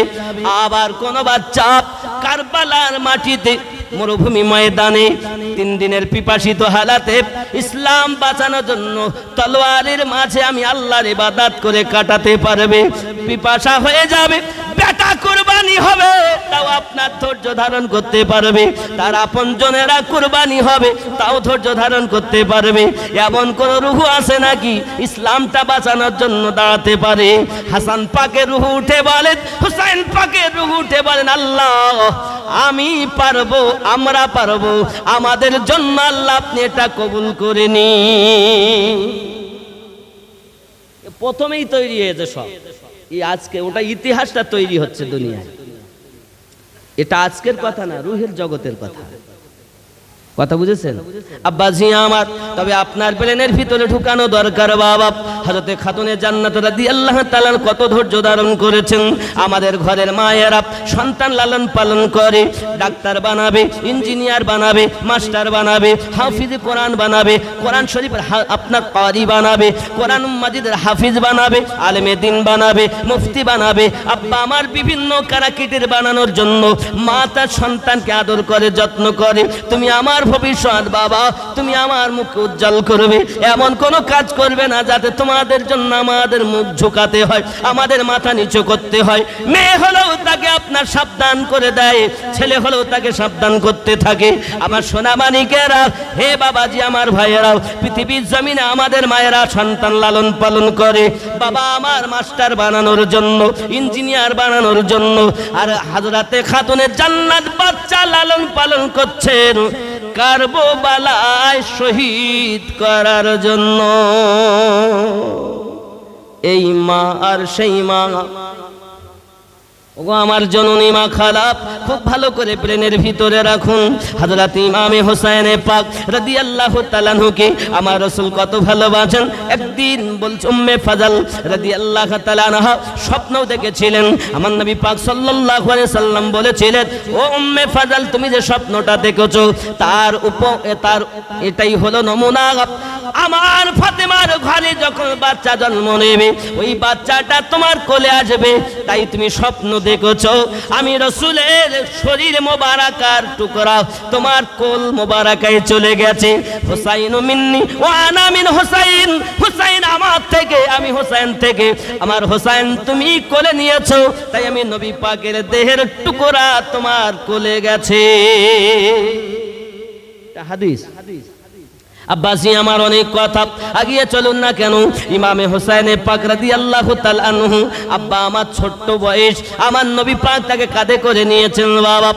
আবার কোন বাচ্চা কারবালার মাটিতে মরুভূমি ময়দানে 3 দিনের পিপাসিত হালাতে ইসলাম বাঁচানোর জন্য তলোয়ারের মাঝে আমি আল্লাহর ইবাদত করে কাটাতে পারবে পিপাসা হয়ে যাবে বেটা কুরবানি হবে তাও আপনার ধৈর্য ধারণ করতে পারবে তার আপনজনেরা কুরবানি হবে তাও ধৈর্য ধারণ করতে পারবে এমন কোন রূহ আছে নাকি ইসলামটা বাঁচানোর জন্য দাঁড়াতে পারে হাসান পাকের রূহ উঠে বলেন হুসাইন পাকের রূহ উঠে বলেন আল্লাহ আমি পারবো আমরা পারবো আমাদের জন্য আল্লাহ আপনি এটা কবুল করে নিন প্রথমেই তৈরি হয়েছে সব এই আজকে ওটা ইতিহাসটা তৈরি হচ্ছে দুনিয়ায় এটা আজকের কথা না রূহের জগতের কথা কথা বুঝেছেন আব্বাজি আমার তবে আপনার প্লেনের ভিতরে ঢুকানো দরকার বাবা হযরতে খাতুনে জান্নাত রাদিয়াল্লাহু তাআলা কত ধৈর্য ধারণ করেছেন। আমাদের ঘরের মায়েরা সন্তান লালন পালন করে, ডাক্তার বানাবে, ইঞ্জিনিয়ার বানাবে, মাস্টার বানাবে, হাফিজ কোরআন বানাবে, কোরআন শরীফের আপনার কারি বানাবে, কোরআন মাজিদের হাফিজ বানাবে, আলেমে দ্বীন বানাবে, মুফতি বানাবে। আব্বা আমার বিভিন্ন কারাকিটের বানানোর জন্য মা তার সন্তানকে আদর করে, যত্ন করে। তুমি আমার ভবিষ্যৎ বাবা, তুমি আমার মুখ উজ্জ্বল করবে, এমন কোনো কাজ করবে না যাতে তোমাদের জন্য আমাদের মুখ ঝুঁকাতে হয়, আমাদের মাথা নিচু করতে হয়। মেয়ে হলেও তাকে আপনার সাবধান করে দেয়, ছেলে হলেও তাকে সাবধান করতে থাকে। আমার সোনা মানিকেরা, হে বাবাজি আমার ভাইয়েরা, পৃথিবীর জমিনে আমাদের মায়েরা সন্তান লালন পালন করে বাবা আমার মাস্টার বানানোর জন্য, ইঞ্জিনিয়ার বানানোর জন্য। আর হযরতে খাতুনে জান্নাত বাচ্চা লালন পালন করছেন কারবালায় শহীদ করার জন্য। এই মা আর সেই মা, ওগো আমার জননী মা খালাপ, খুব ভালো করে ব্রেনের ভিতরে রাখুন। হযরত ইমামে হোসেন পাক রাদিয়াল্লাহু তাআলা আনহুকে আমার রাসূল কত ভালোবাসেন। একদিন বলছে উম্মে ফাজল রাদিয়াল্লাহু তাআলা আনহা স্বপ্ন দেখেছিলেন। আমার নবী পাক সাল্লাল্লাহু আলাইহি সাল্লাম বলেছিলেন, ও উম্মে ফাজল, তুমি যে স্বপ্নটা দেখেছো তার এটাই হলো নমুনা। আমার ফাতেমার ঘরে যখন বাচ্চা জন্ম নেবে, ওই বাচ্চাটা তোমার কোলে আসবে, তাই তুমি স্বপ্ন দেখেছো আমি রাসূলের শরীর মোবারকার টুকরা তোমার কোল মোবারকায় চলে গেছে। হুসাইন মিন্নি ওয়া আনা মিন হুসাইন, হুসাইন আমার থেকে, আমি হুসাইন থেকে। আমার হুসাইন তুমি কোলে নিয়েছো, তাই আমি নবী পাকের দেহের টুকরা তোমার কোলে গেছে। হাদিস। আব্বাসি আমার অনেক কথা, আগিয়ে চলুন না কেন। ইমামে হোসেন পাক রাদিয়াল্লাহু তাআলা আনহু, আব্বা আমার ছোট্ট বয়স, আমার নবী পাক তাকে কাঁধে করে নিয়েছেন। বাবা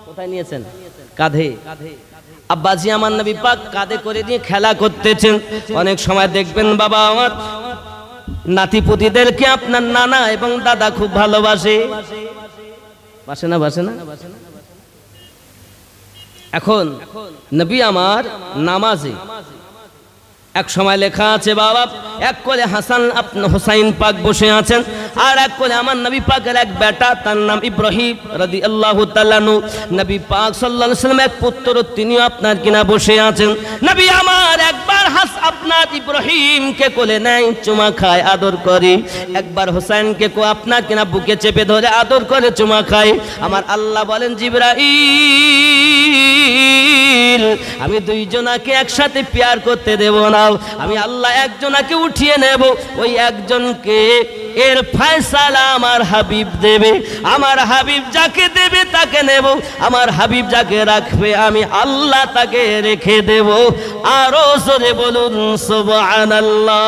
কোথায় নিয়েছেন? কাঁধে। আব্বাসি আমার নবী পাক কাঁধে করে নিয়ে খেলা করতেছেন। অনেক সময় দেখবেন বাবা আমার নাতিপুতিদেরকে আপনার নানা এবং দাদা খুব ভালোবাসে, বাসে না? বাসে না? এখন নবী আমার নামাজে এক সময় লেখা আছে বাবা, এক কোলে হাসান হুসাইন পাক বসে আছেন, আর এক কোলে আমার নবী পাকের এক বেটা, তার নাম ইব্রাহিম রাদিয়াল্লাহু তাআলা আনহু। নবী পাক সাল্লাল্লাহু আলাইহি ওয়াসাল্লাম এক পুত্র, তিনিও আপনার কিনা বসে আছেন। নবী আমার একবার আপনার ইব্রাহিমকে কোলে নেয়, চুমা খায়, আদর করে। একবার হুসাইনকে আপনার কিনা বুকে চেপে ধরে আদর করে, চুমা খায়। আমার আল্লাহ বলেন, জিবরাইল, আমি দুইজনাকে একসাথে প্যার করতে দেব না, আমি আল্লাহ একজনাকে উঠিয়ে নেব, ওই একজনকে এর ফয়সালা আমার হাবিব দেবে। আমার হাবিব যাকে দেবে তাকে নেব, আমার হাবিব যাকে রাখবে আমি আল্লাহ তাকে রেখে দেব। আরো জোরে বলুন সুবহানাল্লাহ।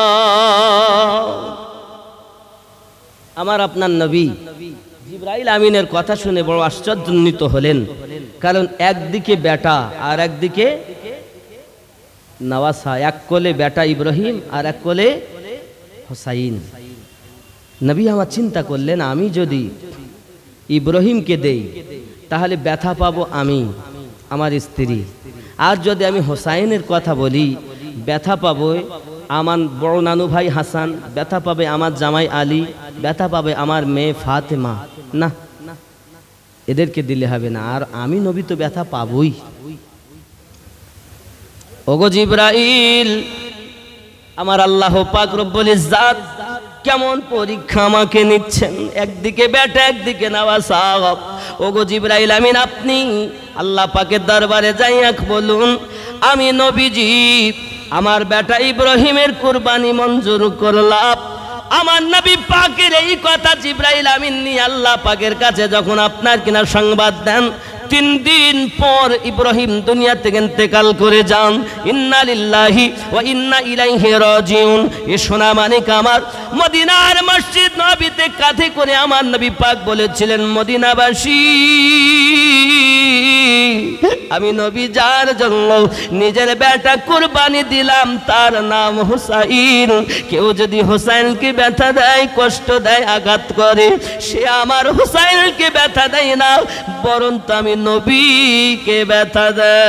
আমার আপনার নবী জিবরাইল আমিনের কথা শুনে বড় আশ্চর্যান্বিত হলেন, কারণ একদিকে বেটা আর একদিকে নওয়াসা, এক কোলে বেটা ইব্রাহিম আর এক কোলে হুসাইন। নবী আমার চিন্তা করলেন, আমি যদি ইব্রাহিমকে দেই তাহলে ব্যথা পাবো আমি, আমার স্ত্রী, আর যদি আমি হুসাইনের কথা বলি ব্যথা পাবো আমার বড় নানু ভাই হাসান, ব্যথা পাবে আমার জামাই আলী, ব্যথা পাবে আমার মেয়ে ফাতেমা। না, এদেরকে দিলে হবে না, আর আমি নবী তো ব্যথা পাবই। ওগো জিবরাইল, আমার আল্লাহ পাক রব্বুল ইজ্জাত কেমন পরীক্ষা আমাকে নিচ্ছেন, একদিকে বেটা একদিকে নওয়াসা। ওগো জিবরাইল আমিন, আপনি আল্লাহ পাকের দরবারে যাইয়া বলুন, আমি নবীজি আমার বেটা ইব্রাহিমের কুরবানি মঞ্জুর করলাম। আমার নবী পাকের এই কথা জিবরাইল আমিন নিয়ে আল্লাহ পাকের কাছে যখন আপনার কিনা সংবাদ দেন, 3 দিন পর ইব্রাহিম দুনিয়া থেকে ইন্তেকাল করে যান। ইন্না লিল্লাহি ওয়া ইন্না ইলাইহি রাজিউন। এ সোনা মানিক আমার, মদিনার মসজিদ নববীতে কাঁধে করে আমার নবী পাক বলেছিলেন, মদিনাবাসী, আমি নবী যার জন্য নিজের বেটা কুরবানি দিলাম তার নাম হুসাইন। কেউ যদি হুসাইনকে ব্যথা দেয়, কষ্ট দেয়, আঘাত করে, সে আমার হুসাইনকে ব্যথা দেয় না, বরং তো আমি নবীকে ব্যথা দেয়।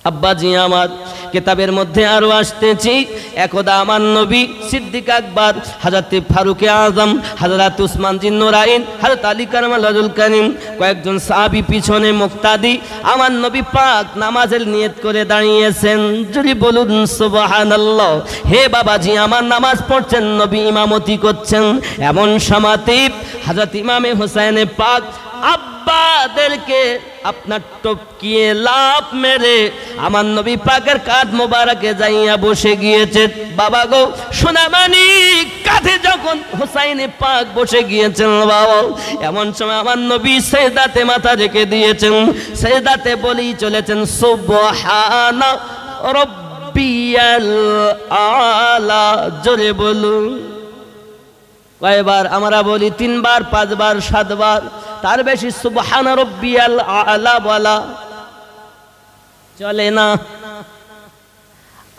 আব্বাজি আমার, কিতাবের মধ্যে আরো আসতেছি, একদা আমার নবী সিদ্দিক আকবর, হযরত ফারুক আযম, হযরত উসমান জিন নুরাইন, হযরত আলী কারামাল কারীম, কয়েকজন সাহাবী পিছনে মুক্তাদি, আমার নবী পাক নামাজের নিয়ত করে দাঁড়িয়েছেন। যদি বলুন সুবহানাল্লাহ। হে বাবাজি আমার, নামাজ পড়ছেন, নবী ইমামতি করছেন। এমন সময়তে হযরত ইমামে হোসেনে পাক আব্বাদেরকে আপনার টপকিয়ে লাফ মেরে আমার নবী পাকের কাঁধ মোবারকে যাইয়া বসে গিয়েছে। বাবা গো সোনামানি, কাঁধে যখন হোসাইনে পাক বসে গিয়েছেন বাবা, এমন সময় আমার নবী সেজদাতে মাথা রেখে দিয়েছেন। সেজদাতে বলেই চলেছেন সুবহানা রাব্বিয়াল আলা। জোরে বলুন। কয়বার আমরা বলি? 3 বার, 5 বার, 7 বার, তার বেশি সুবহান রাব্বিয়াল আলা বলা চলে না।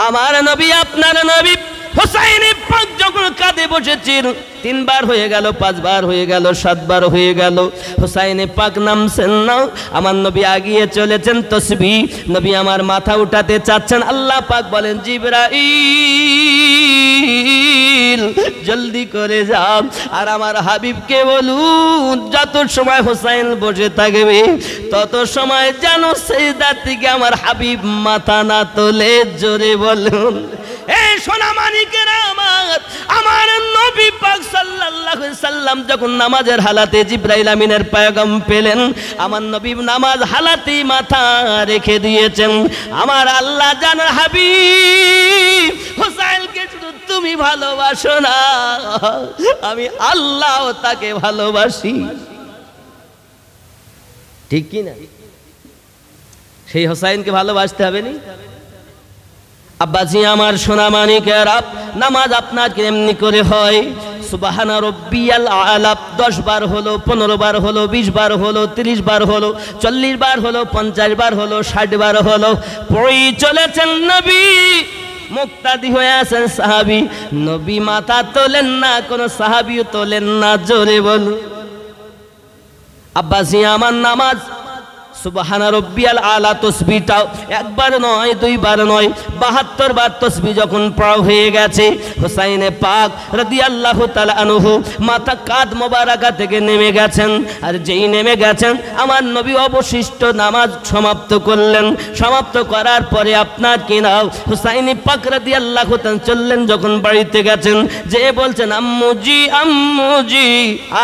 আমার নবী, আপনার নবী হোসাইন পাক যখন কাঁধে বসেছেন, 3 বার হয়ে গেল, 5 বার হয়ে গেল, 7 বার হয়ে গেল, হোসাইন পাক নামছেন না। আমার নবী আগিয়ে চলেছেন, তসবিহ নবী আমার মাথা উঠাতে চাচ্ছেন। আল্লাহ পাক বলেন, জিবরাইল জলদি করে যাও, আর আমার হাবিবকে বলুন যত সময় হোসাইন বসে থাকবে তত সময় যেন সিজদা থেকে আমার হাবিব মাথা না তোলে। জোরে বলুন। এই সোনামানিকেরা আমার নবী পাক সাল্লাল্লাহু আলাইহি সাল্লাম যখন নামাজের হালাতে জিবরাইল আমিনের পয়গাম পেলেন, আমার নবী নামাজ হালাতেই মাথা রেখে দিয়েছেন। আমার আল্লাহ জানার হাবিব হোসাইনকে শুধু তুমি ভালোবাসো না, আমি আল্লাহ তাকে ভালোবাসি। ঠিক কি না? সেই হোসাইনকে ভালোবাসতে হবে নি? আব্বাজি আমার, সোনামানিকেরা, নামাজ আপনার কেমনি করে হয়? সুবহানা রাব্বিয়াল আলা 10 বার হলো, 15 বার হলো, 20 বার হলো, 30 বার হলো, 40 বার হলো, 50 বার হলো, 60 বার হলো, পড়ি চলেছেন নবী। মুক্তাদি হয়ে আছেন সাহাবী, নবী মাথা তোলেন না, কোন সাহাবীও তোলেন না। জোরে বলুন। আব্বাজি আমার, নামাজ সুবহানা রাব্বিয়াল আলা তাসবিহটাও 1 বার নয়, 2 বার নয়, 72 বার তাসবিহ যখন পড়া হয়ে গেছে, হোসাইনে পাক রাদিয়াল্লাহু তাআলা আনহু মাথা কাঁধ মোবারকা থেকে নেমে গেছেন। আর যেই নেমে গেছেন, আমার নবী অবশিষ্ট নামাজ সমাপ্ত করলেন। সমাপ্ত করার পরে আপনার কি নাও হোসাইনে পাক রাদিয়াল্লাহু তাআলা চললেন, যখন বাড়িতে গেছেন, যে বলছেন আম্মুজি আম্মুজি,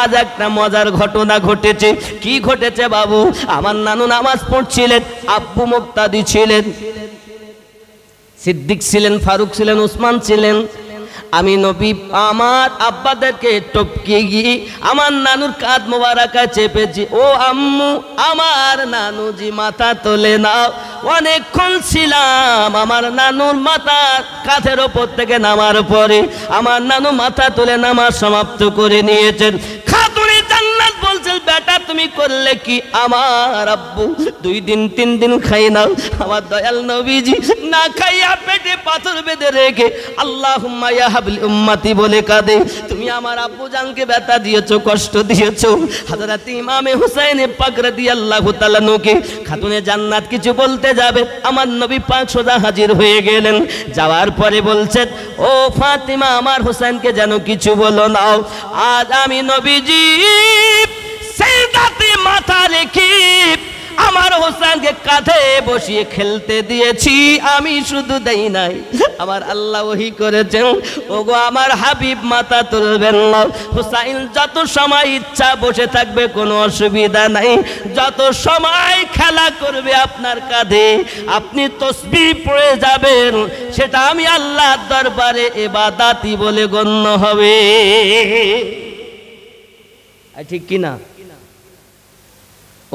আজ একটা মজার ঘটনা ঘটেছে। কি ঘটেছে বাবু? আমার নানু নামাজ পড়ছিলেন, আব্বু মুক্তাদি ছিলেন, সিদ্দিক ছিলেন, ফারুক ছিলেন, উসমান ছিলেন। আমি নবী আমার আব্বাদেরকে টপকে গিয়ে আমার নানুর কাঁধ মোবারকা চেপেছি। ও আম্মু, আমার নানুজি মাথা তোলে নাও। অনেকক্ষণ ছিলাম, আমার নানুর মাথা কাঁধের ওপর থেকে নামার পরে আমার নানু মাথা তুলে নামাজ সমাপ্ত করে নিয়েছেন। খাতুনে জান্নাত বলছেন, বেটা তুমি করলে কি? আমার আব্বু 2 দিন 3 দিন খাই না। আমার দয়াল নবীজি না খাইয়া পেটে পাথর বেঁধে রেখে আল্লাহুম্মা ইয়া হাবলি উম্মতি বলে কাঁদে। তুমি আমার আব্বু জানকে ব্যথা দিয়েছো, কষ্ট দিয়েছো। হযরত ইমামে হুসাইন পাক রাদিয়াল্লাহু তাআলা নুকে খাতুনে জান্নাত কিছু বলতে যাবে, আমার নবী পাক সোজা হাজির হয়ে গেলেন। যাওয়ার পরে বলছেন, ও ফাতিমা, আমার হুসাইনকে যেন কিছু বলো না। আজ আমি নবীজি সিজদাতে মাথা রেখে আমার হোসেনকে কাঁধে বসিয়ে খেলতে দিয়েছি। আমি শুধু দেই নাই, আমার আল্লাহ ওহী করেছেন, ওগো আমার হাবিব মাথা তুলবেন না। হুসাইন যত সময় ইচ্ছা বসে থাকবে, কোনো অসুবিধা নাই। যত সময় খেলা করবে আপনার কাঁধে, আপনি তাসবিহ পড়ে যাবেন, সেটা আমি আল্লাহর দরবারে ইবাদতই বলে গণ্য হবে। ঠিক কি না?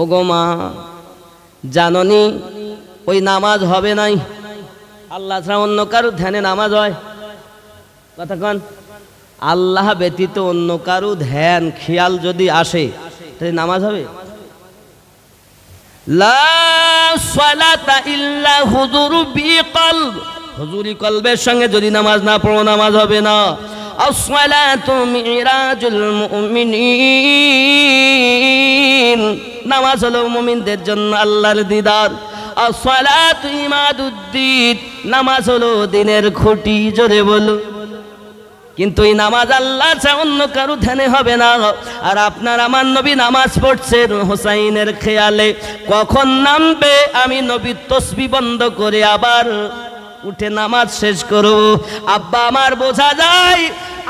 ওগো মা, জাননি ওই নামাজ হবে নাই। আল্লাহ ছাড়া অন্য কারো ধ্যানে নামাজ হয়? কথা কন। আল্লাহ ব্যতীত অন্য কারো ধ্যান খেয়াল যদি আসে, তাহলে নামাজ হবে? লা সালাতা ইল্লা হুজুরু বিকলব, হুজুরি কলবের সঙ্গে যদি নামাজ না পড়ো, নামাজ হবে না। আসসালাতু মিরাজুল মুমিনিন, নামাজ হলো মুমিনদের জন্য আল্লাহর দিদার। আসসালাতু ইমাদুদ্দিন, নামাজ হলো দিনের খুঁটি। জোরে বলো। কিন্তু এই নামাজ আল্লাহ ছাড়া অন্য কারো ধ্যানে হবে না। আর আপনার আমার নবী নামাজ পড়ছেন হোসাইনের খেয়ালে, কখন নামবে আমি নবী তসবিহ বন্ধ করে আবার উঠে নামাজ শেষ করব। আব্বা আমার বোঝা যায়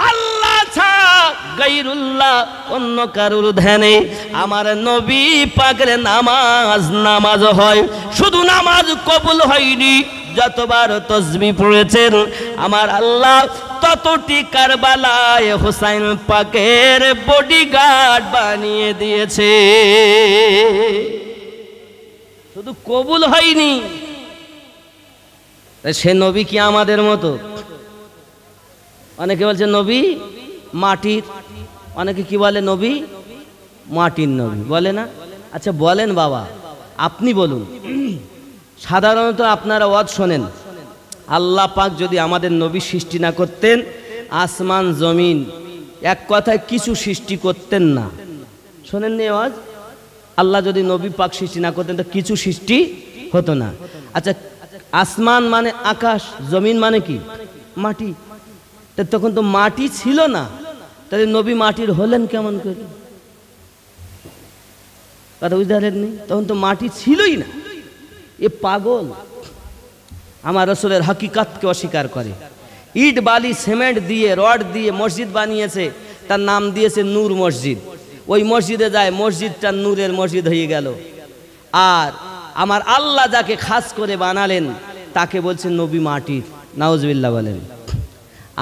আল্লাহ ছাড়া গায়রুল্লাহ অন্য কারোর ধ্যানে আমার নবী পাকের নামাজ হয়। শুধু নামাজ কবুল হয়নি, যতবার তসবিহ পড়েছেন আমার আল্লাহ ততটি কারবালায় হোসাইন পাকের বডিগার্ড বানিয়ে দিয়েছে। শুধু কবুল হয়নি, সে নবী কি আমাদের মতো? অনেকে বলছে নবী মাটির, অনেকে কি বলে নবী মাটির নবী বলে না। আচ্ছা বলেন বাবা, আপনি বলুন, সাধারণত আপনারা ওয়াজ শোনেন, আল্লাহ পাক যদি আমাদের নবী সৃষ্টি না করতেন, আসমান জমিন এক কথায় কিছু সৃষ্টি করতেন না। শোনেননি ওয়াজ? আল্লাহ যদি নবী পাক সৃষ্টি না করতেন তো কিছু সৃষ্টি হতো না। আচ্ছা, আসমান মানে আকাশ, জমিন মানে কি মাটি, তখন তো মাটি ছিল না, তাহলে নবী মাটির হলেন কেমন করে? কথা বুঝতে পারেননি? তখন তো মাটি ছিলই না। এ পাগল আমার রাসূলের হাকিকাতকে অস্বীকার করে। ইট বালি সিমেন্ট দিয়ে রড দিয়ে মসজিদ বানিয়েছে, তার নাম দিয়েছে নূর মসজিদ। ওই মসজিদে যায়, মসজিদটা নূরের মসজিদ হয়ে গেল। আর আমার আল্লাহ যাকে খাস করে বানালেন তাকে বলছেন নবী মাটির। নাউজুবিল্লাহ বলেন।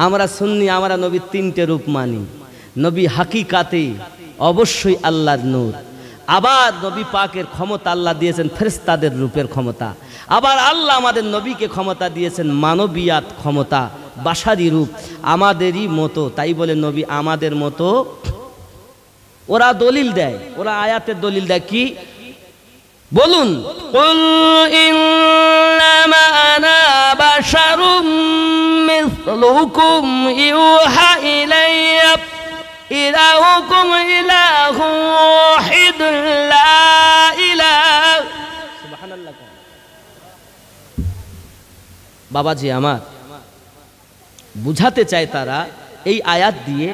আমরা সুন্নি, আমরা নবীর তিনটে রূপ মানি। নবী হাকিকাতে অবশ্যই আল্লাহর নূর, আবার নবী পাকের ক্ষমতা আল্লাহ দিয়েছেন ফেরেশতাদের রূপের ক্ষমতা, আবার আল্লাহ আমাদের নবীকে ক্ষমতা দিয়েছেন মানবিয়াত ক্ষমতা, বাশারি রূপ আমাদেরই মতো। তাই বলে নবী আমাদের মতো। ওরা দলিল দেয়, ওরা আয়াতের দলিল দেয় কি বলুন? কুল ইন্নামা আনা বাশারুম মিসলুকুম ইউহা ইলাইয়া ইলাহুকুম ইলাহু ওয়াহিদুন লা ইলাহা। সুবহানাল্লাহ। বাবাজি আমার বুঝাতে চায় তারা এই আয়াত দিয়ে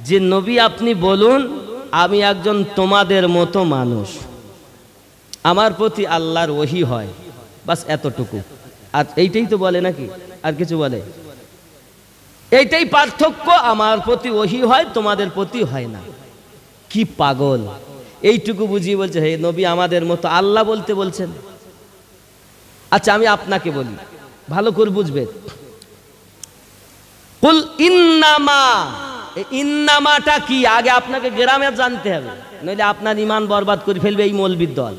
যে নবী আপনি বলুন আমি একজন তোমাদের মতো মানুষ, আমার প্রতি আল্লাহর ওহী হয়, বাস এতটুকু। আর এইটাই তো বলে নাকি আর কিছু বলে? এইটাই পার্থক্য, আমার প্রতি ওহী হয়, তোমাদের প্রতি হয় না। কি পাগল! এইটুকু বুঝিয়ে বলছে হে নবী আমাদের মতো, আল্লাহ বলতে বলছেন। আচ্ছা আমি আপনাকে বলি, ভালো করে বুঝবেন। কুল ইন্নামা, ইন্নামাটা কি আগে আপনাকে গ্রামে জানতে হবে, নইলে আপনার ঈমান বরবাদ করে ফেলবে এই মৌলবীর দল।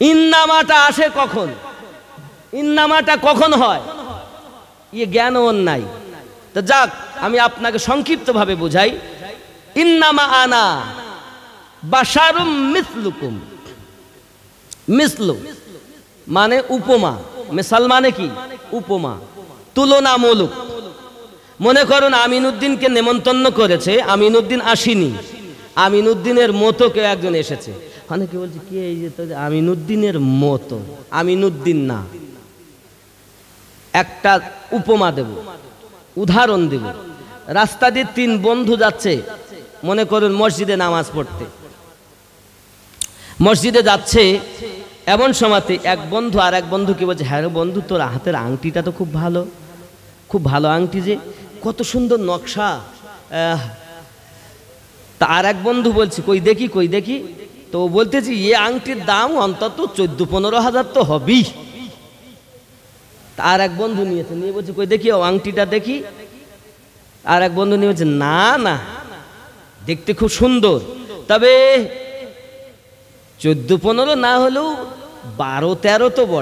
ইন্নামাটা আসে কখন? ইন্নামাটা কখন হয়? ইয়ে জ্ঞান ওর নাই। তো যাক, আমি আপনাকে সংক্ষিপ্তভাবে বুঝাই। ইন্নামা আনা বাশারুম মিসলুকুম। মিসলু মানে উপমা, মিসাল মানে কি উপমা, তুলনামূলক। মনে করুন আমিনউদ্দিনকে নেমন্তন্ন করেছে, আমিনউদ্দিন আসেনি, আমিনউদ্দিনের মতো কেউ একজন এসেছে। অনেকে বলছে কি এই যে তো আমিনউদ্দিনের মতো, আমিনউদ্দিন না। একটা উপমা দেব, উদাহরণ দেব। রাস্তা দিয়ে তিন বন্ধু যাচ্ছে, মনে করুন মসজিদে নামাজ পড়তে। মসজিদে যাচ্ছে, এমন সময়তে এক বন্ধু আর এক বন্ধুকে বলছে হ্যাঁ বন্ধু তোর হাতের আংটিটা তো খুব ভালো, খুব ভালো আংটি, যে কত সুন্দর নকশা। তা আর এক বন্ধু বলছে কই দেখি কই দেখি। তো বলতেছি এ আংটির দাম অন্তত 14-15 হাজার তো হবেই। আর এক বন্ধু নিয়েছে, নিয়ে বলছে কই দেখি ও আংটিটা দেখি। আর এক বন্ধু নিয়ে বলছে না না দেখতে খুব সুন্দর, তবে 14-15 না হলেও 12-13 তো বটে।